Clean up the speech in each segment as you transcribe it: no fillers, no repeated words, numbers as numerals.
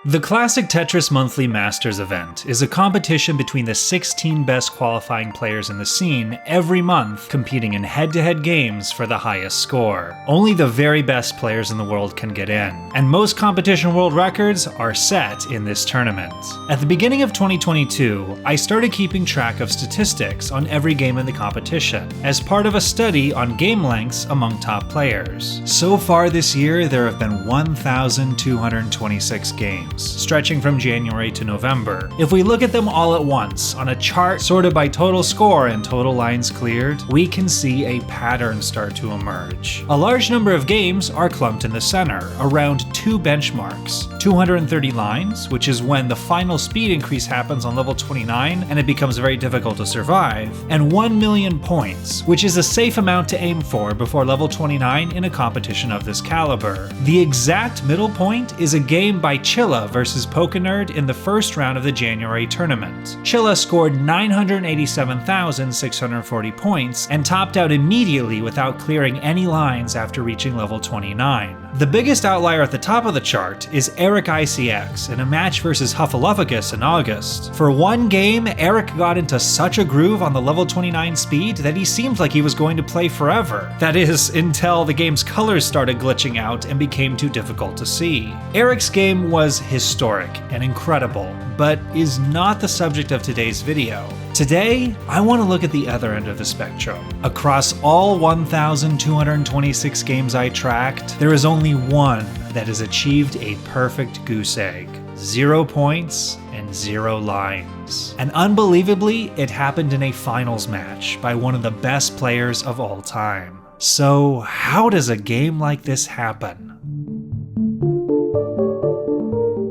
The Classic Tetris Monthly Masters event is a competition between the 16 best qualifying players in the scene every month, competing in head-to-head games for the highest score. Only the very best players in the world can get in, and most competition world records are set in this tournament. At the beginning of 2022, I started keeping track of statistics on every game in the competition, as part of a study on game lengths among top players. So far this year, there have been 1,226 games, stretching from January to November. If we look at them all at once on a chart sorted by total score and total lines cleared, we can see a pattern start to emerge. A large number of games are clumped in the center, around two benchmarks: 230 lines, which is when the final speed increase happens on level 29 and it becomes very difficult to survive, and 1 million points, which is a safe amount to aim for before level 29 in a competition of this caliber. The exact middle point is a game by Chilla versus PokeNerd in the first round of the January tournament. Chilla scored 987,640 points and topped out immediately without clearing any lines after reaching level 29. The biggest outlier at the top of the chart is Eric ICX in a match versus Hufflepuffus in August. For one game, Eric got into such a groove on the level 29 speed that he seemed like he was going to play forever. That is, until the game's colors started glitching out and became too difficult to see. Eric's game was historic and incredible, but is not the subject of today's video. Today, I want to look at the other end of the spectrum. Across all 1,226 games I tracked, there is only one that has achieved a perfect goose egg: 0 points and 0 lines. And unbelievably, it happened in a finals match by one of the best players of all time. So, how does a game like this happen?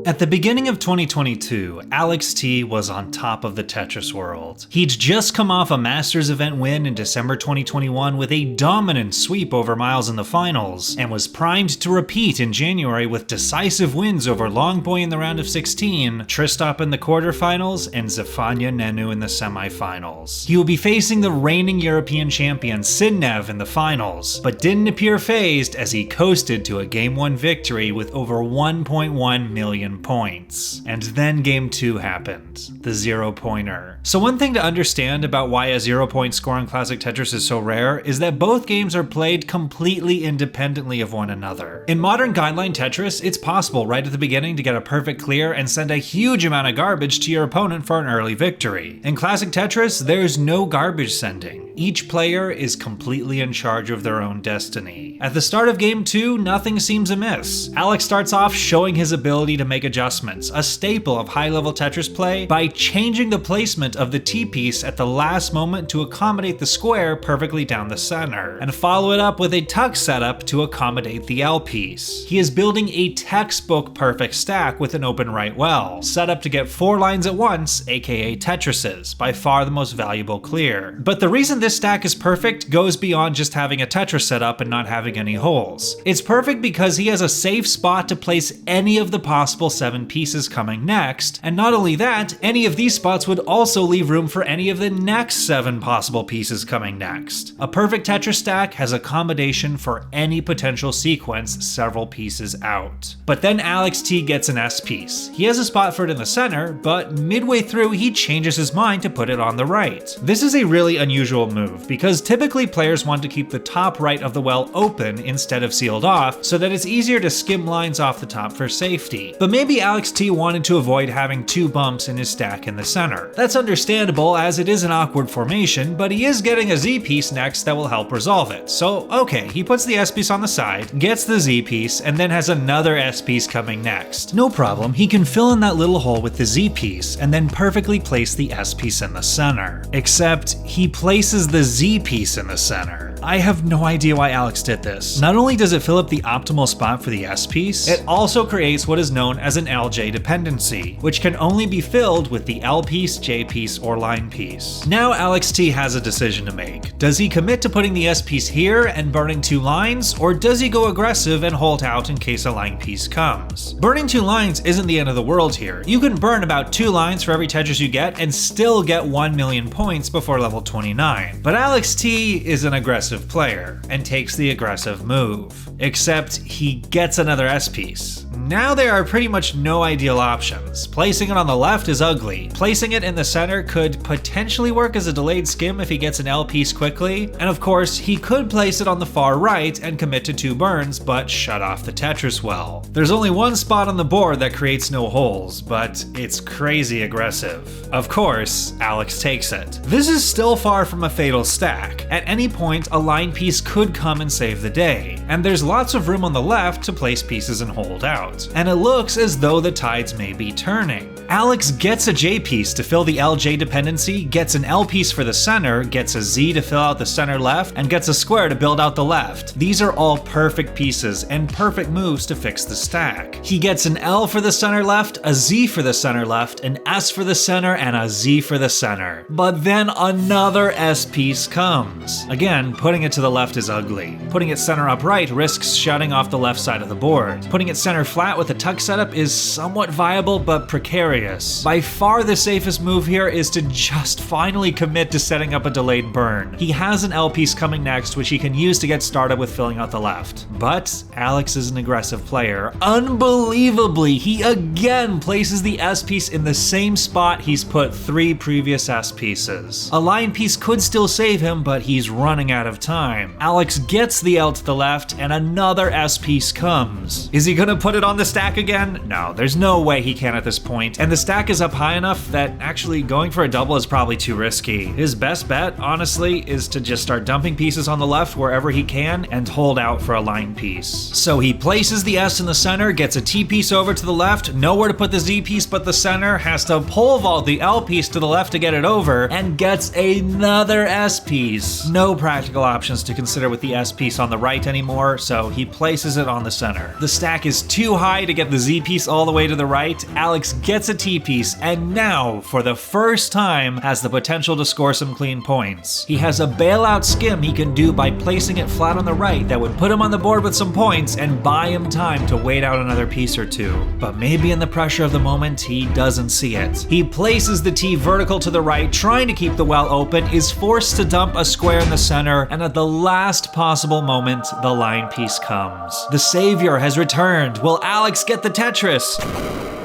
At the beginning of 2022, Alex T was on top of the Tetris world. He'd just come off a Masters event win in December 2021 with a dominant sweep over Miles in the finals, and was primed to repeat in January with decisive wins over Longboy in the round of 16, Tristop in the quarterfinals, and Zafania Nenu in the semifinals. He will be facing the reigning European champion Sidnev in the finals, but didn't appear phased as he coasted to a Game 1 victory with over 1.1 million points. And then Game 2 happened, the 0-pointer. So one thing to understand about why a 0-point score in Classic Tetris is so rare is that both games are played completely independently of one another. In modern guideline Tetris, it's possible right at the beginning to get a perfect clear and send a huge amount of garbage to your opponent for an early victory. In Classic Tetris, there's no garbage sending. Each player is completely in charge of their own destiny. At the start of Game 2, nothing seems amiss. Alex starts off showing his ability to make adjustments, a staple of high-level Tetris play, by changing the placement of the T-piece at the last moment to accommodate the square perfectly down the center, and follow it up with a tuck setup to accommodate the L-piece. He is building a textbook perfect stack with an open right well, set up to get 4 lines at once, aka Tetrises, by far the most valuable clear. But the reason this stack is perfect goes beyond just having a Tetris set up and not having any holes. It's perfect because he has a safe spot to place any of the possible 7 pieces coming next, and not only that, any of these spots would also leave room for any of the next 7 possible pieces coming next. A perfect Tetris stack has accommodation for any potential sequence several pieces out. But then Alex T gets an S piece. He has a spot for it in the center, but midway through he changes his mind to put it on the right. This is a really unusual move, because typically players want to keep the top right of the well open instead of sealed off, so that it's easier to skim lines off the top for safety. But maybe Alex T wanted to avoid having 2 bumps in his stack in the center. That's understandable as it is an awkward formation, but he is getting a Z piece next that will help resolve it. So okay, he puts the S piece on the side, gets the Z piece, and then has another S piece coming next. No problem, he can fill in that little hole with the Z piece and then perfectly place the S piece in the center. Except he places the Z piece in the center. I have no idea why Alex did this. Not only does it fill up the optimal spot for the S piece, it also creates what is known as an LJ dependency, which can only be filled with the L piece, J piece, or line piece. Now Alex T has a decision to make. Does he commit to putting the S piece here and burning 2 lines, or does he go aggressive and hold out in case a line piece comes? Burning 2 lines isn't the end of the world here. You can burn about 2 lines for every Tetris you get and still get 1 million points before level 29. But Alex T is an aggressive player and takes the aggressive move. Except he gets another S piece. Now there are pretty much no ideal options. Placing it on the left is ugly. Placing it in the center could potentially work as a delayed skim if he gets an L piece quickly, and of course he could place it on the far right and commit to 2 burns but shut off the Tetris well. There's only one spot on the board that creates no holes, but it's crazy aggressive. Of course, Alex takes it. This is still far from a fatal stack. At any point, a line piece could come and save the day, and there's lots of room on the left to place pieces and hold out, and it looks as though the tides may be turning. Alex gets a J piece to fill the LJ dependency, gets an L piece for the center, gets a Z to fill out the center left, and gets a square to build out the left. These are all perfect pieces and perfect moves to fix the stack. He gets an L for the center left, a Z for the center left, an S for the center, and a Z for the center. But then another S piece comes. Again, putting it to the left is ugly. Putting it center upright risks shutting off the left side of the board. Putting it center flat with a tuck setup is somewhat viable but precarious. By far the safest move here is to just finally commit to setting up a delayed burn. He has an L piece coming next which he can use to get started with filling out the left. But Alex is an aggressive player. Unbelievably, he again places the S piece in the same spot he's put 3 previous S pieces. A line piece could still save him, but he's running out of time. Alex gets the L to the left and another S piece comes. Is he gonna put it on the stack again? No, there's no way he can at this point, and the stack is up high enough that actually going for a double is probably too risky. His best bet, honestly, is to just start dumping pieces on the left wherever he can and hold out for a line piece. So he places the S in the center, gets a T piece over to the left, nowhere to put the Z piece but the center, has to pole vault the L piece to the left to get it over, and gets another S piece. No practical options to consider with the S piece on the right anymore, so he places it on the center. The stack is too high to get the Z piece all the way to the right. Alex gets a T piece, and now, for the first time, has the potential to score some clean points. He has a bailout skim he can do by placing it flat on the right that would put him on the board with some points and buy him time to wait out another piece or 2. But maybe in the pressure of the moment, he doesn't see it. He places the T vertical to the right, trying to keep the well open, is forced to dump a square in the center, and at the last possible moment, the line piece comes. The savior has returned. Will Alex get the Tetris?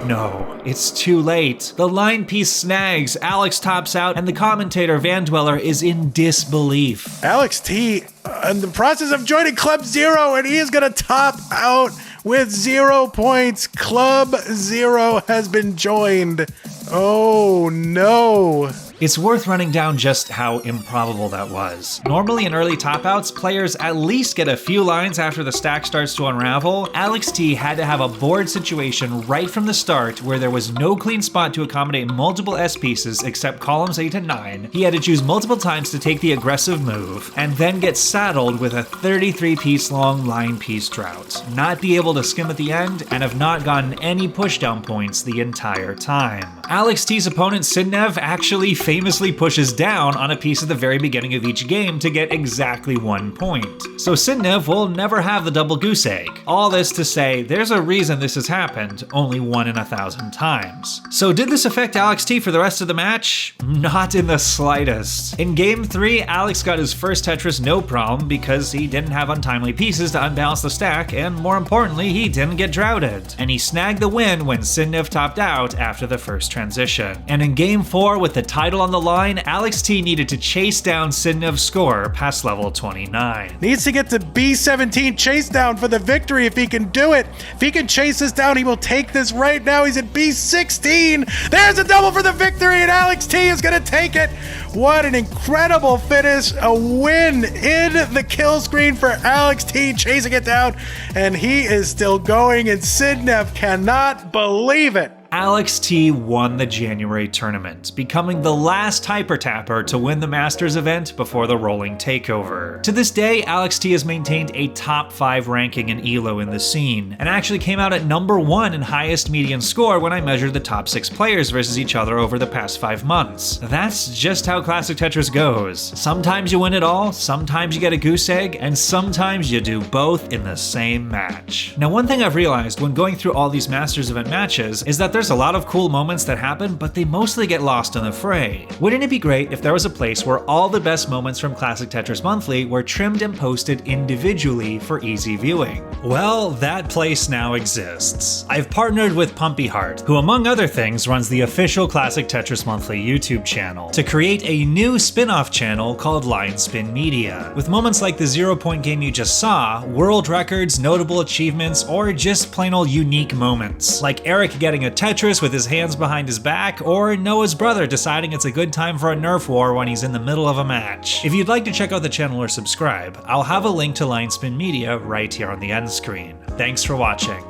No, it's too late. The line piece snags, Alex tops out, and the commentator Van Dweller is in disbelief. Alex T in the process of joining Club Zero, and he is gonna top out with 0 points. Club Zero has been joined. Oh no. It's worth running down just how improbable that was. Normally in early top-outs, players at least get a few lines after the stack starts to unravel. Alex T had to have a board situation right from the start where there was no clean spot to accommodate multiple S pieces except columns 8 and 9. He had to choose multiple times to take the aggressive move, and then get saddled with a 33-piece long line piece drought. Not be able to skim at the end, and have not gotten any pushdown points the entire time. Alex T's opponent Sidnev actually famously pushes down on a piece at the very beginning of each game to get exactly 1 point. So Sidnev will never have the double goose egg. All this to say, there's a reason this has happened only 1 in 1,000 times. So did this affect Alex T for the rest of the match? Not in the slightest. In game 3, Alex got his first Tetris no problem because he didn't have untimely pieces to unbalance the stack, and more importantly, he didn't get droughted. And he snagged the win when Sidnev topped out after the first transition. And in game 4, with the title on the line, Alex T needed to chase down Sidnev's score past level 29. Needs to get to B17 chase down for the victory if he can do it. If he can chase this down, he will take this right now. He's at B16. There's a double for the victory, and Alex T is going to take it. What an incredible finish. A win in the kill screen for Alex T, chasing it down, and he is still going, and Sidnev cannot believe it. Alex T won the January tournament, becoming the last Hyper Tapper to win the Masters event before the rolling takeover. To this day, Alex T has maintained a top 5 ranking in ELO in the scene, and actually came out at number 1 in highest median score when I measured the top 6 players versus each other over the past 5 months. That's just how Classic Tetris goes. Sometimes you win it all, sometimes you get a goose egg, and sometimes you do both in the same match. Now, one thing I've realized when going through all these Masters event matches is that there's There's a lot of cool moments that happen, but they mostly get lost in the fray. Wouldn't it be great if there was a place where all the best moments from Classic Tetris Monthly were trimmed and posted individually for easy viewing? Well, that place now exists. I've partnered with Pumpy Heart, who among other things runs the official Classic Tetris Monthly YouTube channel, to create a new spin-off channel called Lion Spin Media. With moments like the 0 Point game you just saw, world records, notable achievements, or just plain old unique moments. Like Eric getting a Tetris with his hands behind his back, or Noah's brother deciding it's a good time for a Nerf war when he's in the middle of a match. If you'd like to check out the channel or subscribe, I'll have a link to Lion Spin Media right here on the end screen. Thanks for watching.